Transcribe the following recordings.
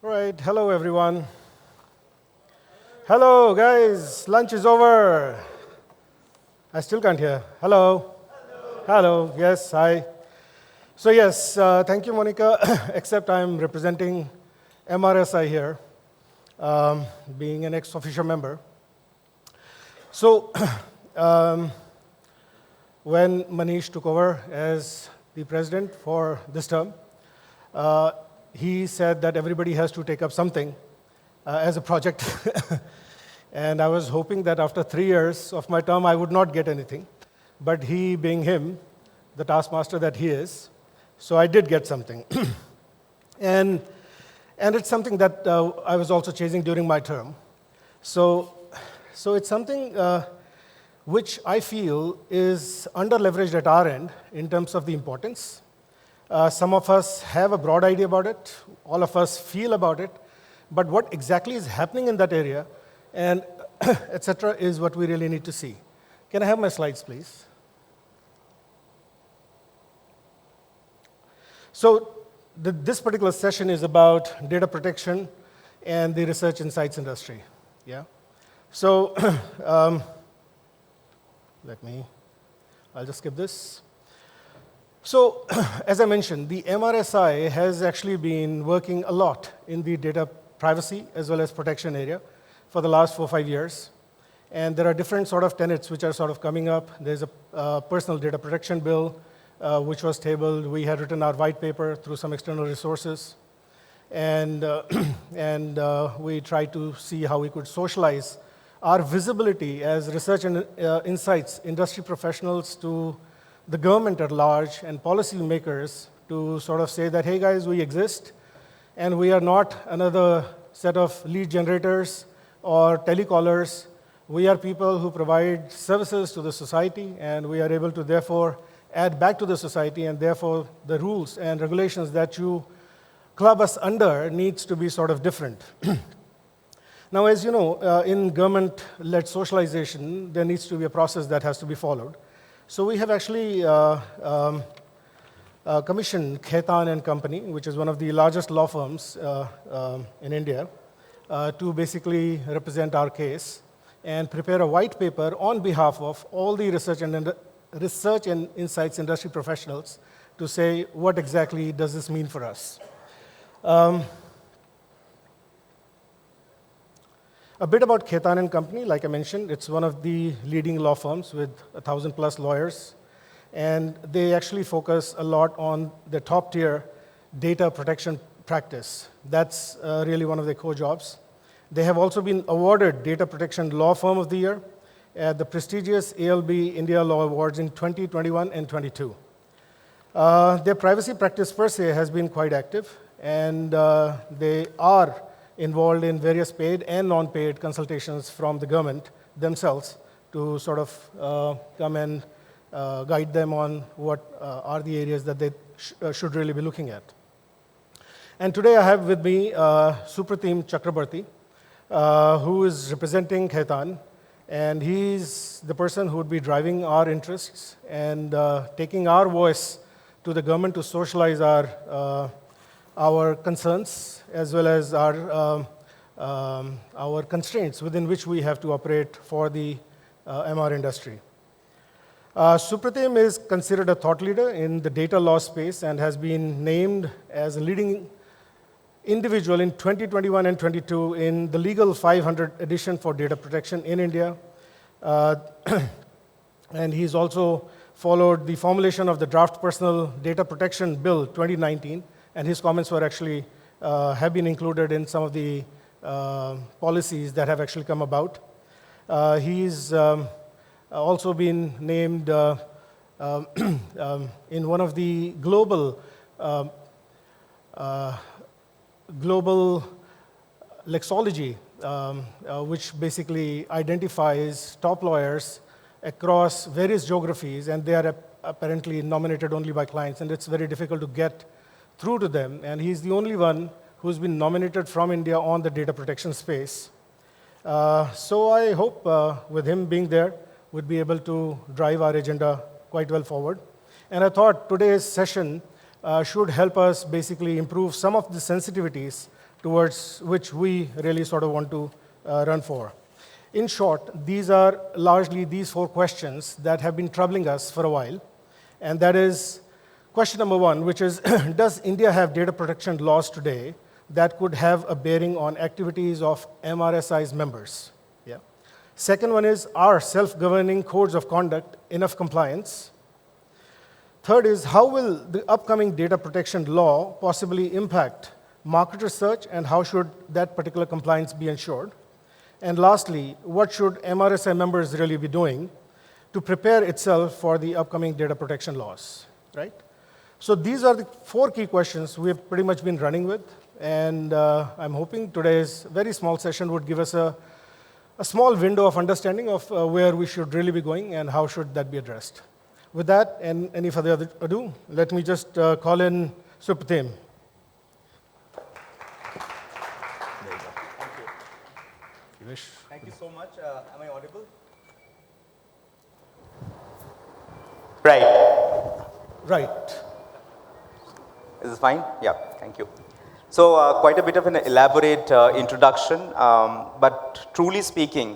Right, hello everyone. Hello guys, lunch is over. I still can't hear. Hello. Hello, yes, hi. So yes, thank you Monica, except I'm representing MRSI here, being an ex-officio member. So when Manish took over as the president for this term, he said that everybody has to take up something as a project. And I was hoping that after 3 years of my term, I would not get anything. But he, being him, the taskmaster that he is, so I did get something. and it's something that I was also chasing during my term. So it's something which I feel is under-leveraged at our end in terms of the importance. Some of us have a broad idea about it, all of us feel about it, but what exactly is happening in that area and etc. is what we really need to see. Can I have my slides, please? So this particular session is about data protection and the research insights industry. Yeah. So I'll just skip this. So, as I mentioned, the MRSI has actually been working a lot in the data privacy as well as protection area for the last 4 or 5 years. And there are different sort of tenets which are sort of coming up. There's a personal data protection bill, which was tabled. We had written our white paper through some external resources. And we tried to see how we could socialize our visibility as research and insights industry professionals to the government at large and policy makers to sort of say that, hey guys, we exist, and we are not another set of lead generators or telecallers. We are people who provide services to the society, and we are able to therefore add back to the society, and therefore the rules and regulations that you club us under needs to be sort of different. Now, as you know, in government-led socialization, there needs to be a process that has to be followed. So we have actually commissioned Khaitan and Company, which is one of the largest law firms in India, to basically represent our case and prepare a white paper on behalf of all the research and insights industry professionals to say what exactly does this mean for us. A bit about Khaitan and Company, like I mentioned, it's one of the leading law firms with 1,000+ lawyers, and they actually focus a lot on the top-tier data protection practice. That's really one of their core jobs. They have also been awarded Data Protection Law Firm of the Year at the prestigious ALB India Law Awards in 2021 and 22. Their privacy practice per se has been quite active, and they are involved in various paid and non-paid consultations from the government themselves to sort of come and guide them on what are the areas that they should really be looking at. And today I have with me Supratim Chakraborty, who is representing Khaitan, and he's the person who would be driving our interests and taking our voice to the government to socialize our concerns as well as our constraints within which we have to operate for the MR industry. Supratim is considered a thought leader in the data law space and has been named as a leading individual in 2021 and 22 in the Legal 500 edition for data protection in India. And he's also followed the formulation of the Draft Personal Data Protection Bill 2019, and his comments were actually have been included in some of the policies that have actually come about. He's also been named in one of the global lexology, which basically identifies top lawyers across various geographies, and they are apparently nominated only by clients, and it's very difficult to get through to them. And he's the only one who's been nominated from India on the data protection space. So I hope with him being there, we'd be able to drive our agenda quite well forward. And I thought today's session should help us basically improve some of the sensitivities towards which we really sort of want to run for. In short, these are largely these 4 questions that have been troubling us for a while. And that is question number 1, which is, does India have data protection laws today that could have a bearing on activities of MRSI's members? Yeah. Second one is, are self-governing codes of conduct enough compliance? Third is, how will the upcoming data protection law possibly impact market research, and how should that particular compliance be ensured? And lastly, what should MRSI members really be doing to prepare itself for the upcoming data protection laws, right? So these are the 4 key questions we've pretty much been running with, and I'm hoping today's very small session would give us a small window of understanding of where we should really be going and how should that be addressed. With that, and any further ado, let me just call in Supratim. Thank you so much. Am I audible? Right. Right. Is this fine? Yeah, thank you. So quite a bit of an elaborate introduction, but truly speaking,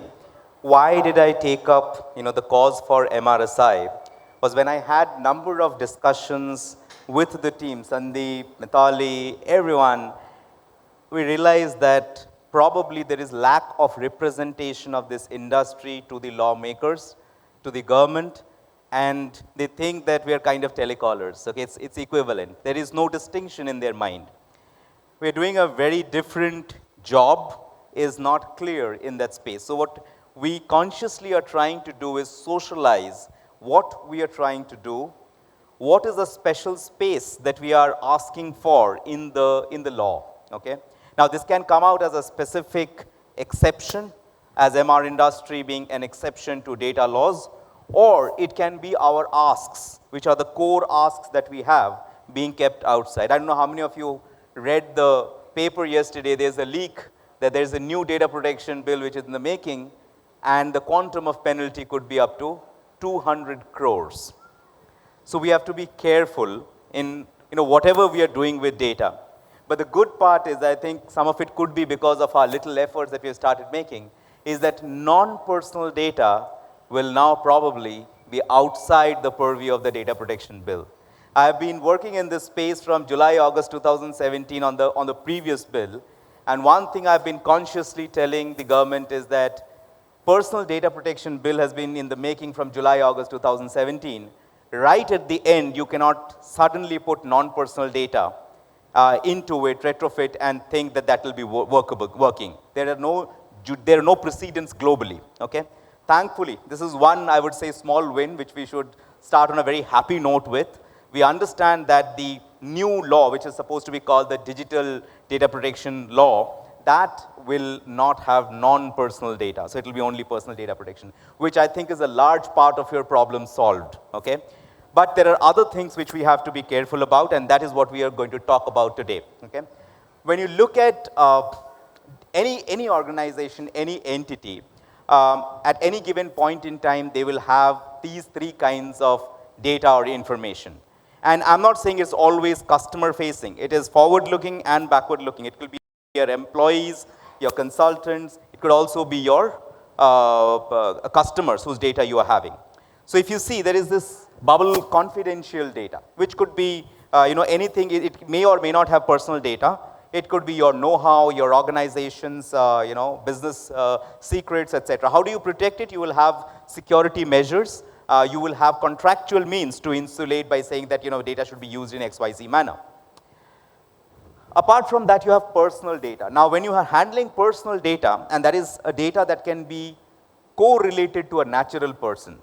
why did I take up the cause for MRSI was when I had number of discussions with the team, Sandeep, Mithali, everyone, we realized that probably there is lack of representation of this industry to the lawmakers, to the government, and they think that we are kind of telecallers. Okay, it's equivalent. There is no distinction in their mind. We're doing a very different job, is not clear in that space. So what we consciously are trying to do is socialize what we are trying to do, what is the special space that we are asking for in the law. Okay? Now, this can come out as a specific exception, as MR industry being an exception to data laws, or it can be our asks, which are the core asks that we have, being kept outside. I don't know how many of you read the paper yesterday. There's a leak that there's a new data protection bill which is in the making, and the quantum of penalty could be up to 200 crores. So we have to be careful in whatever we are doing with data. But the good part is, I think some of it could be because of our little efforts that we have started making, is that non-personal data will now probably be outside the purview of the data protection bill. I have been working in this space from July, August 2017 on the previous bill, and one thing I've been consciously telling the government is that personal data protection bill has been in the making from July, August 2017. Right at the end, you cannot suddenly put non-personal data into it, retrofit, and think that that will be working. There are no precedents globally. Okay? Thankfully, this is one, I would say, small win, which we should start on a very happy note with. We understand that the new law, which is supposed to be called the Digital Data Protection Law, that will not have non-personal data. So it will be only personal data protection, which I think is a large part of your problem solved. Okay? But there are other things which we have to be careful about, and that is what we are going to talk about today. Okay? When you look at any organization, any entity, at any given point in time, they will have these 3 kinds of data or information. And I'm not saying it's always customer-facing. It is forward-looking and backward-looking. It could be your employees, your consultants. It could also be your customers whose data you are having. So if you see, there is this bubble confidential data, which could be anything. It may or may not have personal data. It could be your know-how, your organization's business secrets, etc. How do you protect it? You will have security measures. You will have contractual means to insulate by saying that data should be used in XYZ manner. Apart from that, you have personal data. Now, when you are handling personal data, and that is a data that can be correlated to a natural person.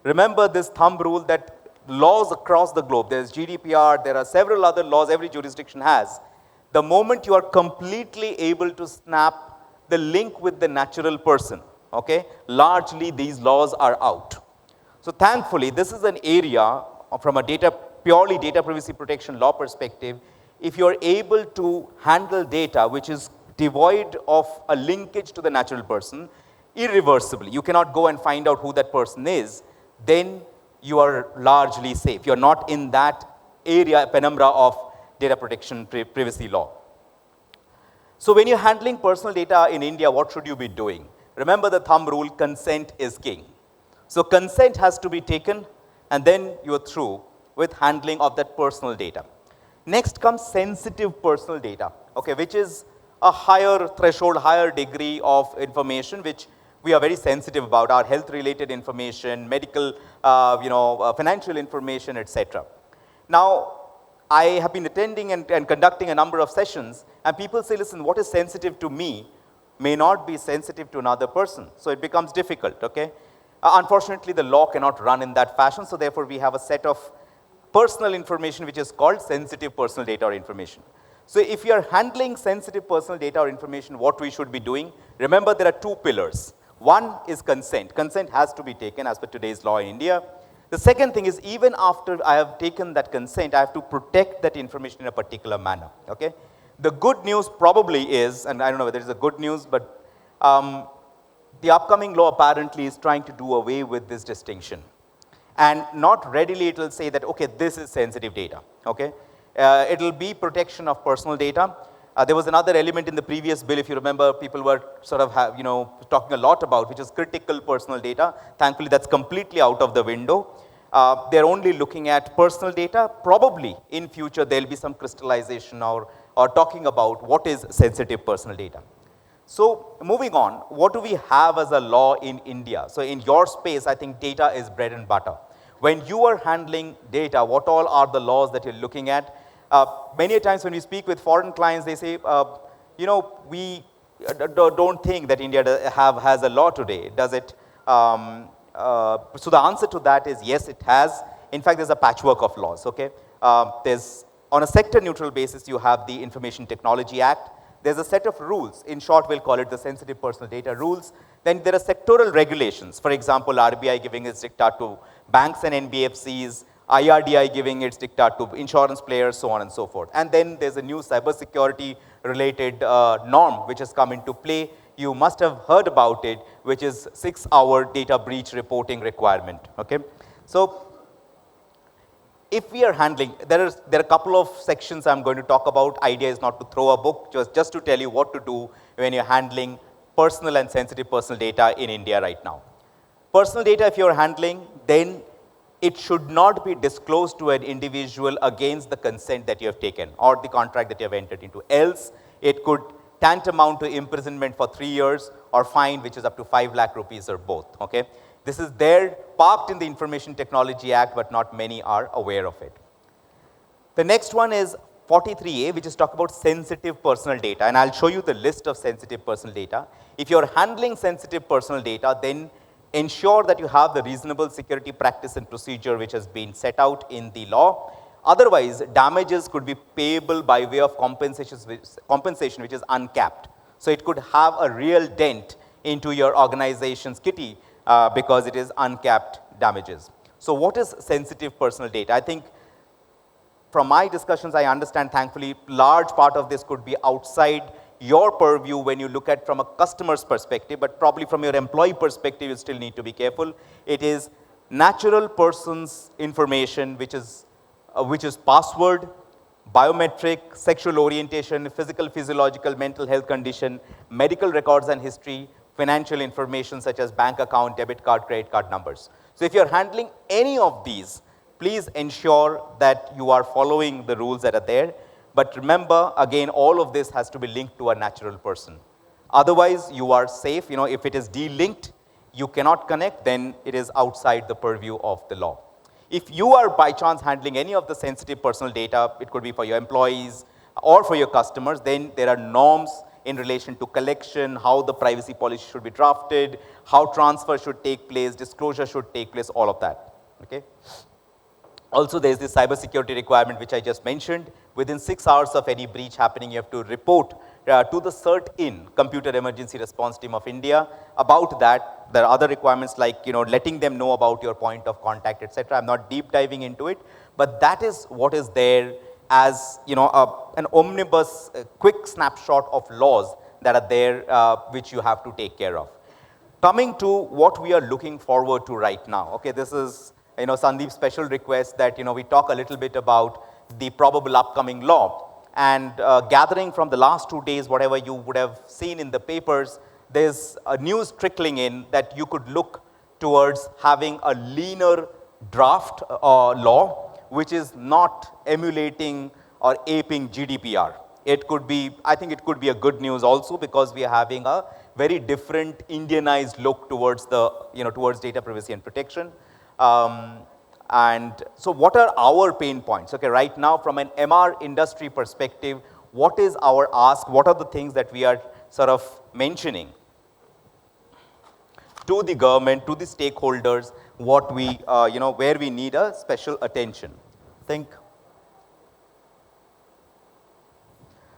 Remember this thumb rule that laws across the globe, there's GDPR, there are several other laws every jurisdiction has. The moment you are completely able to snap the link with the natural person, okay, largely these laws are out. So thankfully, this is an area from a purely data privacy protection law perspective. If you are able to handle data which is devoid of a linkage to the natural person, irreversibly, you cannot go and find out who that person is, then you are largely safe. You're not in that area, penumbra of data protection privacy law. So when you're handling personal data in India, what should you be doing? Remember the thumb rule, consent is king. So consent has to be taken, and then you're through with handling of that personal data. Next comes sensitive personal data, okay, which is a higher threshold, higher degree of information which we are very sensitive about, our health-related information, medical, financial information, etc. Now, I have been attending and conducting a number of sessions, and people say, listen, what is sensitive to me may not be sensitive to another person. So it becomes difficult, okay? Unfortunately, the law cannot run in that fashion, so therefore we have a set of personal information which is called sensitive personal data or information. So if you are handling sensitive personal data or information, what we should be doing, remember there are two pillars. One is consent. Consent has to be taken as per today's law in India. The second thing is, even after I have taken that consent, I have to protect that information in a particular manner, okay? The good news probably is, and I don't know whether it's a good news, but the upcoming law apparently is trying to do away with this distinction. And not readily it will say that, okay, this is sensitive data, okay? It will be protection of personal data. There was another element in the previous bill, if you remember, people were sort of talking a lot about, which is critical personal data. Thankfully, that's completely out of the window. They're only looking at personal data. Probably in future, there'll be some crystallization or talking about what is sensitive personal data. So moving on, what do we have as a law in India? So in your space, I think data is bread and butter. When you are handling data, what all are the laws that you're looking at? Many times when we speak with foreign clients, they say, we don't think that India has a law today, does it? So the answer to that is yes, it has. In fact, there's a patchwork of laws, okay? There's, on a sector-neutral basis, you have the Information Technology Act. There's a set of rules. In short, we'll call it the Sensitive Personal Data Rules. Then there are sectoral regulations. For example, RBI giving its diktat to banks and NBFCs, IRDI giving its diktat to insurance players, so on and so forth. And then there's a new cybersecurity-related norm which has come into play. You must have heard about it, which is 6-hour data breach reporting requirement, okay? So if we are handling, there are a couple of sections I'm going to talk about. Idea is not to throw a book, just to tell you what to do when you're handling personal and sensitive personal data in India right now. Personal data, if you're handling, then it should not be disclosed to an individual against the consent that you have taken or the contract that you have entered into. Else, it could tantamount to imprisonment for 3 years or fine, which is up to 5 lakh rupees or both, okay? This is there, parked in the Information Technology Act, but not many are aware of it. The next one is 43A, which is talk about sensitive personal data, and I'll show you the list of sensitive personal data. If you're handling sensitive personal data, then ensure that you have the reasonable security practice and procedure which has been set out in the law. Otherwise, damages could be payable by way of compensation which is uncapped. So it could have a real dent into your organization's kitty because it is uncapped damages. So what is sensitive personal data? I think from my discussions, I understand, thankfully, large part of this could be outside your purview when you look at from a customer's perspective, but probably from your employee perspective, you still need to be careful. It is natural person's information, which is password, biometric, sexual orientation, physical, physiological, mental health condition, medical records and history, financial information such as bank account, debit card, credit card numbers. So if you're handling any of these, please ensure that you are following the rules that are there. But remember, again, all of this has to be linked to a natural person. Otherwise, you are safe. If it is de-linked, you cannot connect, then it is outside the purview of the law. If you are by chance handling any of the sensitive personal data, it could be for your employees or for your customers, then there are norms in relation to collection, how the privacy policy should be drafted, how transfer should take place, disclosure should take place, all of that, okay? Also, there is this cybersecurity requirement, which I just mentioned. Within 6 hours of any breach happening, you have to report to the CERT-IN, Computer Emergency Response Team of India. About that, there are other requirements like letting them know about your point of contact, etc. I'm not deep diving into it, but that is what is there as an omnibus, quick snapshot of laws that are there, which you have to take care of. Coming to what we are looking forward to right now. Okay, this is Sandeep's special request that we talk a little bit about the probable upcoming law. And gathering from the last 2 days, whatever you would have seen in the papers, there's a news trickling in that you could look towards having a leaner draft law, which is not emulating or aping GDPR. It could be, I think it could be a good news also, because we are having a very different Indianized look towards the, towards data privacy and protection. And so what are our pain points? Okay, right now from an MR industry perspective, what is our ask? What are the things that we are sort of mentioning to the government, to the stakeholders, what we, where we need a special attention? Think.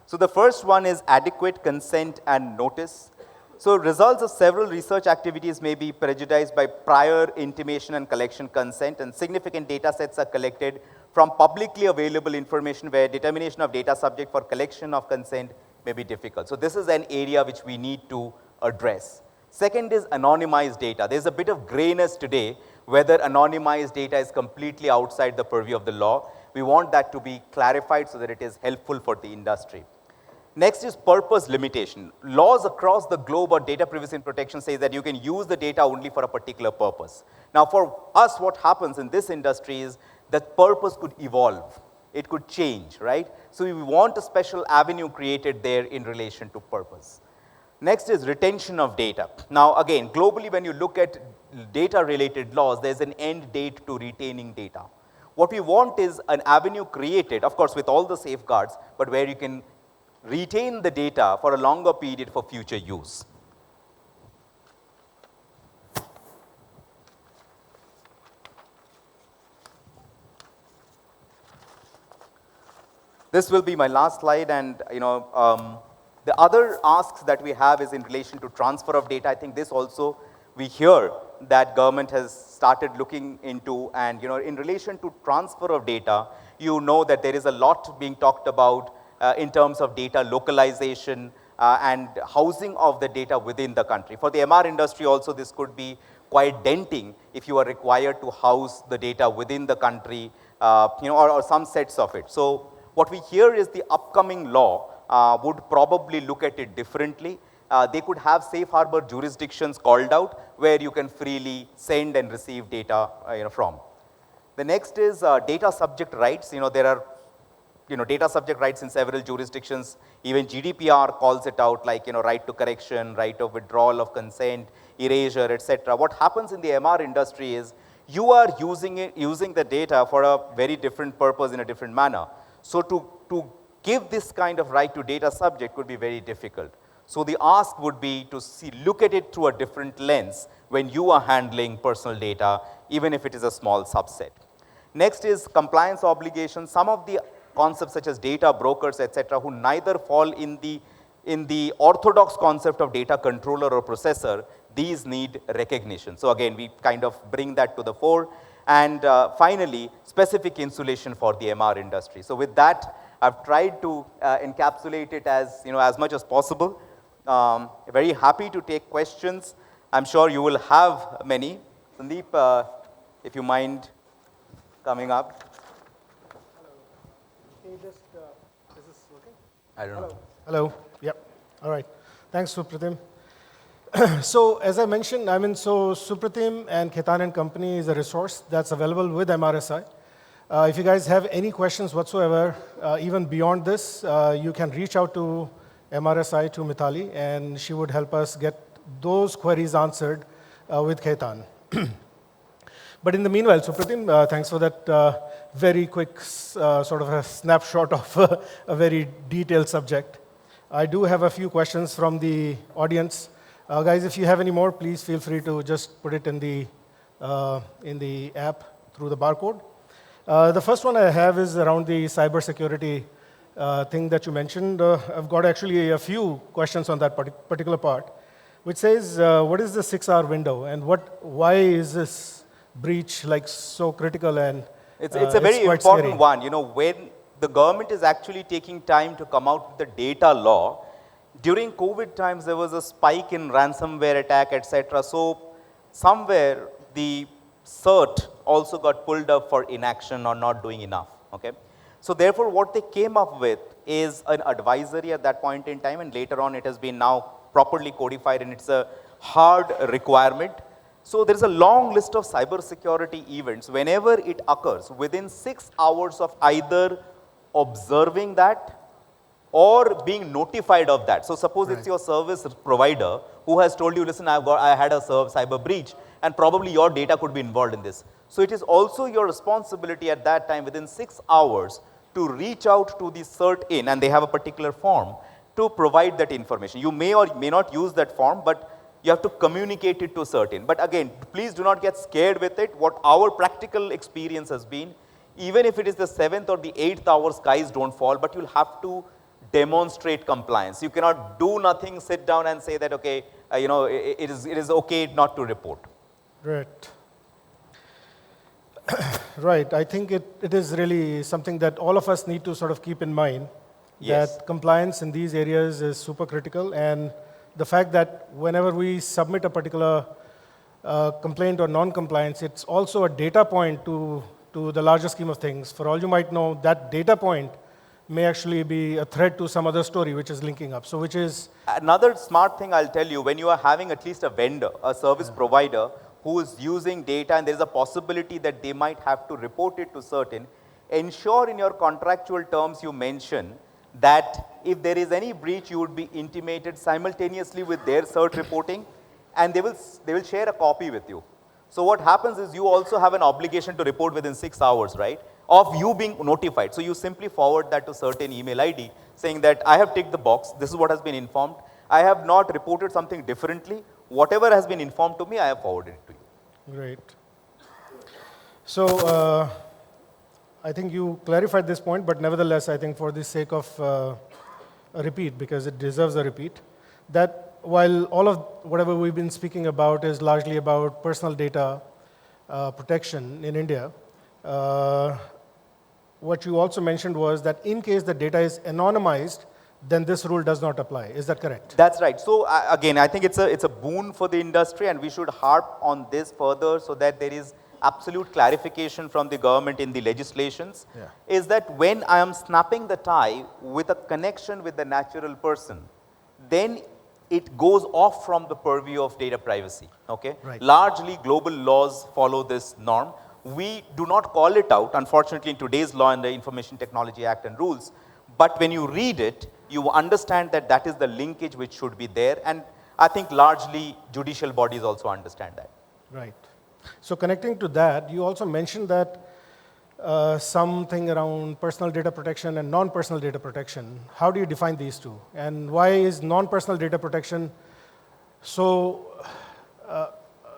So the first one is adequate consent and notice. So results of several research activities may be prejudiced by prior intimation and collection consent, and significant data sets are collected from publicly available information where determination of data subject for collection of consent may be difficult. So this is an area which we need to address. Second is anonymized data. There's a bit of grayness today whether anonymized data is completely outside the purview of the law. We want that to be clarified so that it is helpful for the industry. Next is purpose limitation. Laws across the globe on data privacy and protection say that you can use the data only for a particular purpose. Now for us, what happens in this industry is that purpose could evolve. It could change, right? So we want a special avenue created there in relation to purpose. Next is retention of data. Now again, globally when you look at data related laws, there's an end date to retaining data. What we want is an avenue created, of course with all the safeguards, but where you can retain the data for a longer period for future use. This will be my last slide, and the other asks that we have is in relation to transfer of data. I think this also we hear that government has started looking into, and in relation to transfer of data, that there is a lot being talked about in terms of data localization and housing of the data within the country. For the MR industry also, this could be quite denting if you are required to house the data within the country, or some sets of it. So what we hear is the upcoming law would probably look at it differently. They could have safe harbor jurisdictions called out where you can freely send and receive data from. The next is data subject rights. There are data subject rights in several jurisdictions. Even GDPR calls it out, like, right to correction, right of withdrawal of consent, erasure, etc. What happens in the MR industry is you are using the data for a very different purpose in a different manner. So to give this kind of right to data subject would be very difficult. So the ask would be to look at it through a different lens when you are handling personal data, even if it is a small subset. Next is compliance obligations. Some of the concepts such as data brokers, etc., who neither fall in the orthodox concept of data controller or processor, these need recognition. So again, we kind of bring that to the fore. And finally, specific insulation for the MR industry. So with that, I've tried to encapsulate it as much as possible. Very happy to take questions. I'm sure you will have many. Sandeep, if you mind coming up. Can you just, is this working? I don't know. Hello. Yep. All right. Thanks, Supratim. So as I mentioned, so Supratim and Khaitan and Company is a resource that's available with MRSI. If you guys have any questions whatsoever, even beyond this, you can reach out to MRSI, to Mithali, and she would help us get those queries answered with Khaitan. But in the meanwhile, Supratim, thanks for that very quick sort of a snapshot of a very detailed subject. I do have a few questions from the audience. Guys, if you have any more, please feel free to just put it in the app through the barcode. The first one I have is around the cybersecurity thing that you mentioned. I've got actually a few questions on that particular part, which says, what is the 6-hour window, and why is this breach like so critical? And it's a very important one. When the government is actually taking time to come out with the data law, during COVID times, there was a spike in ransomware attack, etc. So somewhere the CERT also got pulled up for inaction or not doing enough. Okay. So therefore, what they came up with is an advisory at that point in time, and later on it has been now properly codified, and it's a hard requirement. So there is a long list of cybersecurity events. Whenever it occurs, within 6 hours of either observing that or being notified of that. So suppose it's your service provider who has told you, listen, I had a cyber breach, and probably your data could be involved in this. So it is also your responsibility at that time, within 6 hours, to reach out to the CERT-in, and they have a particular form, to provide that information. You may or may not use that form, but you have to communicate it to CERT-in. But again, please do not get scared with it. What our practical experience has been, even if it is the 7th or the 8th hour, skies don't fall, but you'll have to demonstrate compliance. You cannot do nothing, sit down and say that, okay, it is okay not to report. Right. Right. I think it is really something that all of us need to sort of keep in mind, Yes. that compliance in these areas is super critical, and the fact that whenever we submit a particular complaint or non-compliance, it's also a data point to the larger scheme of things. For all you might know, that data point may actually be a thread to some other story which is linking up. So which is... Another smart thing I'll tell you, when you are having at least a vendor, a service provider who is using data, and there is a possibility that they might have to report it to CERT-in, ensure in your contractual terms you mention that if there is any breach, you would be intimated simultaneously with their CERT reporting, and they will share a copy with you. So what happens is you also have an obligation to report within 6 hours, right, of you being notified. So you simply forward that to certain email ID saying that I have ticked the box, this is what has been informed, I have not reported something differently, whatever has been informed to me, I have forwarded it to you. Great. So I think you clarified this point, but nevertheless, I think for the sake of a repeat, because it deserves a repeat, that while all of whatever we've been speaking about is largely about personal data protection in India, what you also mentioned was that in case the data is anonymized, then this rule does not apply. Is that correct? That's right. So again, I think it's a boon for the industry, and we should harp on this further so that there is absolute clarification from the government in the legislations, is that when I am snapping the tie with a connection with the natural person, then it goes off from the purview of data privacy. Okay? Right. Largely, global laws follow this norm. We do not call it out, unfortunately, in today's law and the Information Technology Act and rules, but when you read it, you understand that that is the linkage which should be there, and I think largely judicial bodies also understand that. Right. So connecting to that, you also mentioned that something around personal data protection and non-personal data protection. How do you define these two? And why is non-personal data protection so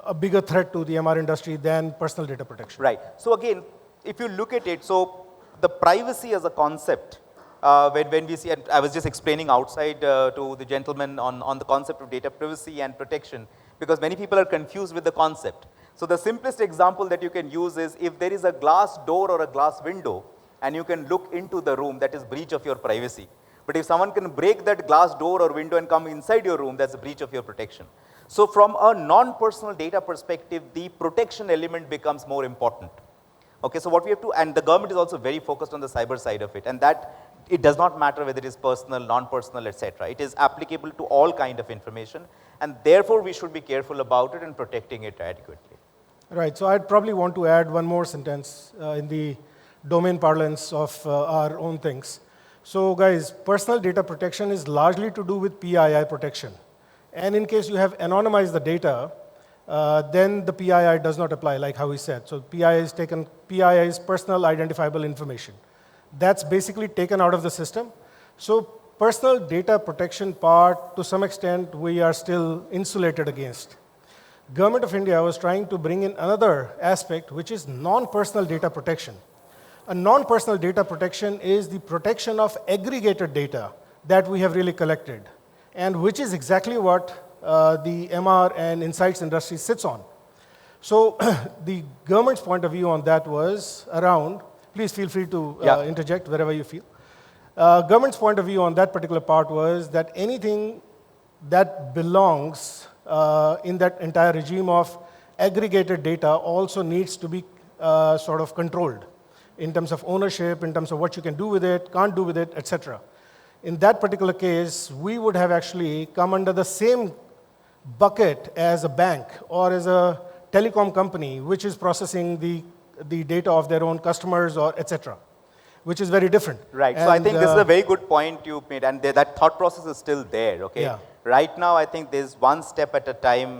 a bigger threat to the MR industry than personal data protection? Right. So again, if you look at it, so the privacy as a concept, when we see, and I was just explaining outside to the gentleman on the concept of data privacy and protection, because many people are confused with the concept. So the simplest example that you can use is if there is a glass door or a glass window and you can look into the room, that is breach of your privacy. But if someone can break that glass door or window and come inside your room, that's a breach of your protection. So from a non-personal data perspective, the protection element becomes more important. Okay, so what we have to, and the government is also very focused on the cyber side of it, and that it does not matter whether it is personal, non-personal, etc. It is applicable to all kind of information, and therefore we should be careful about it and protecting it adequately. Right, so I'd probably want to add one more sentence in the domain parlance of our own things. So guys, personal data protection is largely to do with PII protection. And in case you have anonymized the data, then the PII does not apply, like how we said. So PII is personal identifiable information. That's basically taken out of the system. So personal data protection part, to some extent, we are still insulated against. Government of India was trying to bring in another aspect, which is non-personal data protection. A non-personal data protection is the protection of aggregated data that we have really collected, and which is exactly what the MR and insights industry sits on. So the government's point of view on that was around, please feel free to interject wherever you feel. Government's point of view on that particular part was that anything that belongs in that entire regime of aggregated data also needs to be sort of controlled in terms of ownership, in terms of what you can do with it, can't do with it, etc. In that particular case, we would have actually come under the same bucket as a bank or as a telecom company, which is processing the data of their own customers or etc., which is very different. Right. So I think this is a very good point you made, and that thought process is still there. Okay. Yeah. Right now, I think there's one step at a time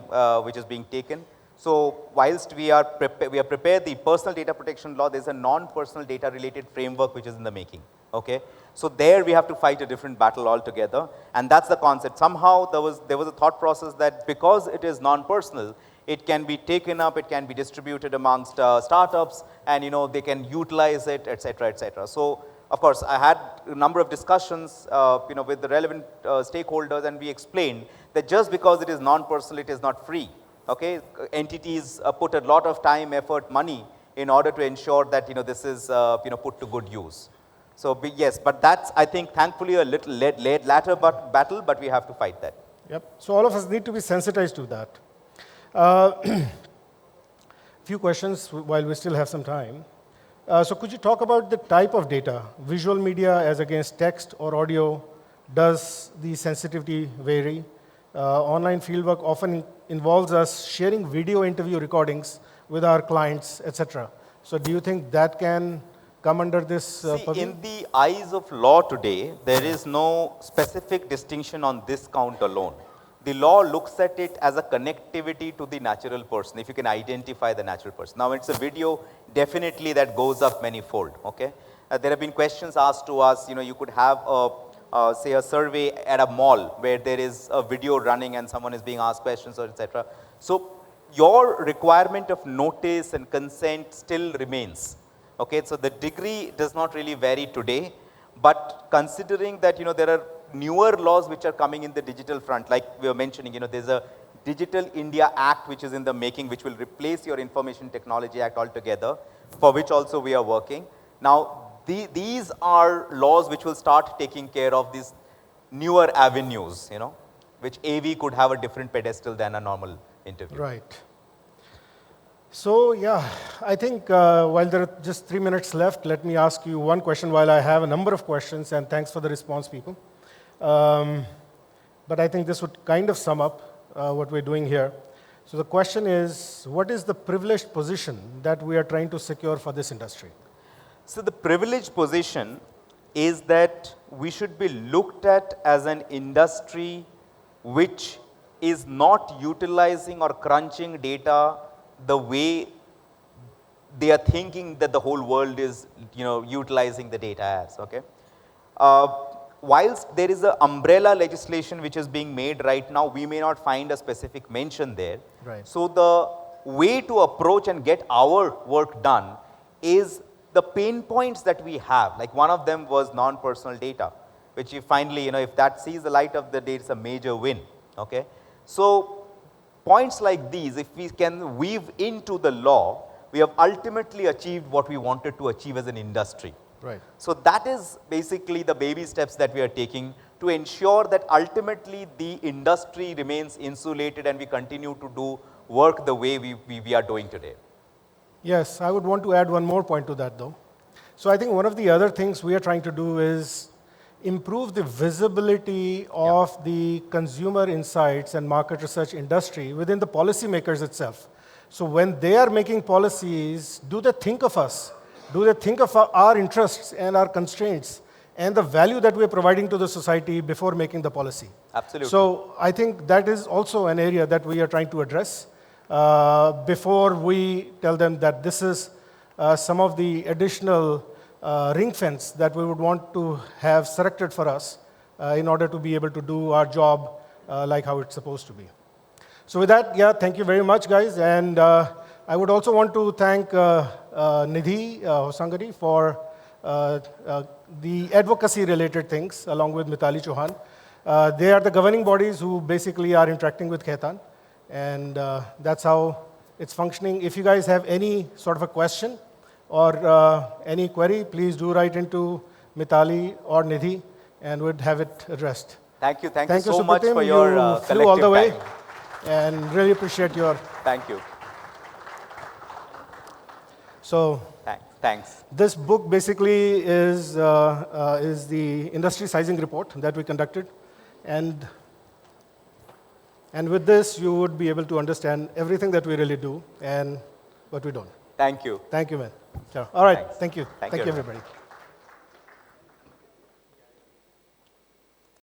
which is being taken. So whilst we are prepared the personal data protection law, there's a non-personal data related framework which is in the making. Okay. So there we have to fight a different battle altogether, and that's the concept. Somehow there was a thought process that because it is non-personal, it can be taken up, it can be distributed amongst startups, and they can utilize it, etc., etc. So of course, I had a number of discussions, with the relevant stakeholders, and we explained that just because it is non-personal, it is not free. Okay, entities put a lot of time, effort, money in order to ensure that this is put to good use. So yes, but that's, I think, thankfully a little latter battle, but we have to fight that. Yep. So all of us need to be sensitized to that. Few questions while we still have some time. So could you talk about the type of data, visual media as against text or audio? Does the sensitivity vary? Online fieldwork often involves us sharing video interview recordings with our clients, etc. So do you think that can come under this purview? In the eyes of law today, there is no specific distinction on this count alone. The law looks at it as a connectivity to the natural person, if you can identify the natural person. Now, it's a video, definitely that goes up many-fold, okay? There have been questions asked to us, you could have say a survey at a mall where there is a video running and someone is being asked questions or etc. So your requirement of notice and consent still remains. Okay, so the degree does not really vary today, but considering that there are newer laws which are coming in the digital front, like we were mentioning, there's a Digital India Act which is in the making, which will replace your Information Technology Act altogether, for which also we are working. Now, these are laws which will start taking care of these newer avenues, which AV could have a different pedestal than a normal interview. Right. So yeah, I think while there are just 3 minutes left, let me ask you one question while I have a number of questions, and thanks for the response, people. But I think this would kind of sum up what we're doing here. So the question is, what is the privileged position that we are trying to secure for this industry? So the privileged position is that we should be looked at as an industry which is not utilizing or crunching data the way they are thinking that the whole world is utilizing the data as. Okay. Whilst there is an umbrella legislation which is being made right now, we may not find a specific mention there. Right. So the way to approach and get our work done is the pain points that we have. Like one of them was non-personal data, which you finally, if that sees the light of the day, it's a major win. Okay. So points like these, if we can weave into the law, we have ultimately achieved what we wanted to achieve as an industry. Right. So that is basically the baby steps that we are taking to ensure that ultimately the industry remains insulated and we continue to do work the way we are doing today. Yes, I would want to add one more point to that though. So I think one of the other things we are trying to do is improve the visibility of the consumer insights and market research industry within the policymakers itself. So when they are making policies, do they think of us? Do they think of our interests and our constraints and the value that we're providing to the society before making the policy? Absolutely. So I think that is also an area that we are trying to address before we tell them that this is some of the additional ring fence that we would want to have selected for us in order to be able to do our job like how it's supposed to be. So with that, thank you very much, guys. And I would also want to thank Nidhi Hosangari for the advocacy-related things, along with Mitali Chauhan. They are the governing bodies who basically are interacting with Khaitan, and that's how it's functioning. If you guys have any sort of a question or any query, please do write into Mitali or Nidhi, and we'd have it addressed. Thank you. Thank you so much Supratim. for your You flew all the way, time. and really appreciate your. Thank you. So. Thanks. Thanks. This book basically is the industry sizing report that we conducted. And with this, you would be able to understand everything that we really do and what we don't. Thank you. Thank you, man. Sure. All right. Thanks. Thank you. Thank Thank you, you, everybody.